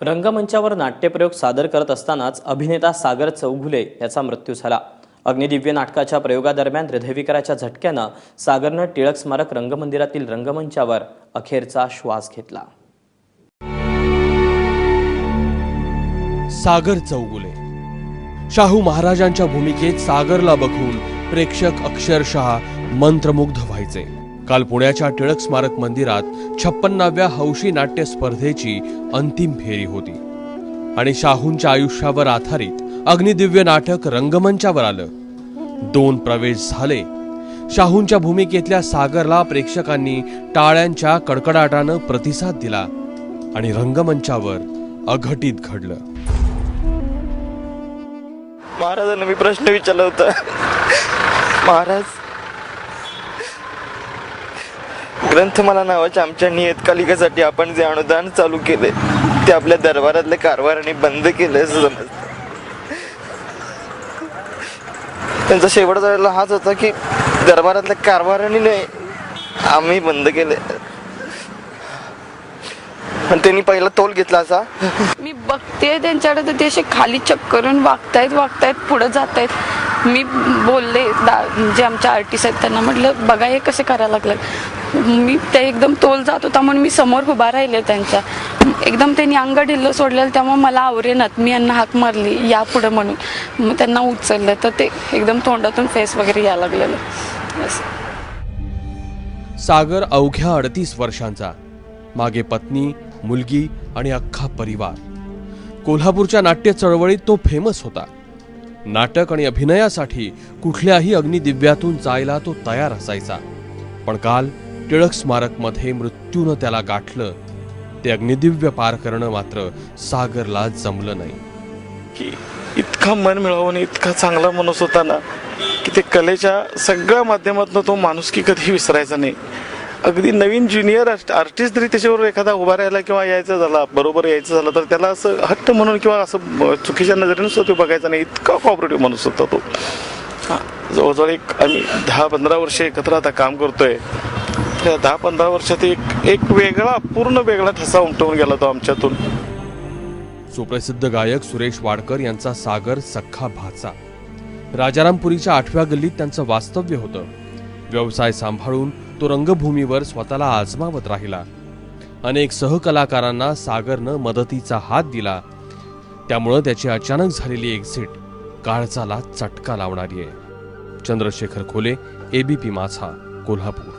रंगमंचावर नाट्यप्रयोग सादर करत असतानाच अभिनेता सागर चौगुले याचा मृत्यू झाला। अग्निदिव्य नाटकाच्या प्रयोगादरम्यान हृदयविकाराच्या झटक्यानं सागरनं टिळक स्मारक रंगमंदिरातील रंगमंचावर अखेरचा श्वास घेतला। सागर चौगुले शाहू महाराजांच्या भूमिकेत सागरला बघून प्रेक्षक अक्षरशः मंत्रमुग्ध व्हायचे। काल पुण्याच्या टिळक स्मारक मंदिरात 56व्या हौशी नाट्य स्पर्धेची अंतिम फेरी होती आणि शाहूंच्या आयुष्यावर आधारित अग्निदिव्य नाटक रंगमंचावर आलं। 2 प्रवेश झाले। शाहूंच्या भूमिकेतल्या सागरला प्रेक्षकांनी टाळ्यांच्या कडकडाटानं प्रतिसाद दिला आणि रंगमंचावर अघटित घडलं। महाराजांना मी प्रश्न विचारला होता, महाराज ग्रंथमाला नावाच्या आमच्या नियतकालिकेसाठी आपण जे अनुदान चालू केले ते आपल्या दरबारातल्या कारभाराने बंद केले असं समजतं। त्यांचा शेवटचा वेळेला हाच होता की दरबारातल्या कारभाराने नाही, आम्ही बंद केले। पण त्यांनी पहिला तोल घेतला असा। मी बघते त्यांच्याकडे तर ते असे खाली चक्करून वागतायत पुढे जातायत। मी बोलले जे आमचे आर्टिस्ट आहेत त्यांना म्हटलं बघा हे कसे करायला लागलं। मी ते एकदम तोल जात होता म्हणून मी समोर उभा राहिले त्यांच्या। एकदम त्यांनी अंग ढिल्लं सोडलेलं त्यामुळे मला आवरेनात। मी यांना हाक मारली या पुढे म्हणून, मग त्यांना उचललं तर ते एकदम तोंडातून फेस वगैरे यायला लागलेलं। सागर अवघ्या 38 वर्षांचा, मागे पत्नी, मुलगी आणि अख्खा परिवार। कोल्हापूरच्या नाट्य चळवळीत तो फेमस होता। नाटक आणि अभिनयासाठी कुठल्याही अग्निदिव्यातून जायला तो तयार असायचा। पण काल टिळक स्मारक मध्ये मृत्यूनं त्याला गाठलं। ते अग्निदिव्य पार करणं मात्र सागरला जमलं नाही। की इतका मन मिळावं आणि इतका चांगला माणूस होता ना की ते कलेच्या सगळ्या माध्यमातून तो माणुसकी कधी विसरायचा नाही। अगदी नवीन ज्युनियर आर्टिस्ट जरी त्याच्याबरोबर एखादा उभा राहिला किंवा यायचं झाला बरोबर यायचं झालं तर त्याला असं हट्ट म्हणून किंवा असं चुकीच्या नजरेनं सुद्धा तो बघायचा नाही। इतका कॉपरेटिव्ह माणूस होता तो। जवळजवळ आम्ही 10-15 वर्ष एकत्र आता काम करतोय। त्या 10-15 वर्षात एक वेगळा पूर्ण वेगळा ठसा उमटवून गेला तो आमच्यातून। सुप्रसिद्ध गायक सुरेश वाडकर यांचा सागर सख्खा भाचा। राजारामपुरीच्या 8व्या गल्लीत त्यांचं वास्तव्य होतं। व्यवसाय सांभाळून तो रंगभूमीवर स्वतःला आजमावत राहिला। अनेक सहकलाकारांना सागरनं मदतीचा हात दिला। त्यामुळे त्याची अचानक झालेली एक्झिट काळजाला चटका लावणारी आहे। चंद्रशेखर खोले, ABP माझा, कोल्हापूर।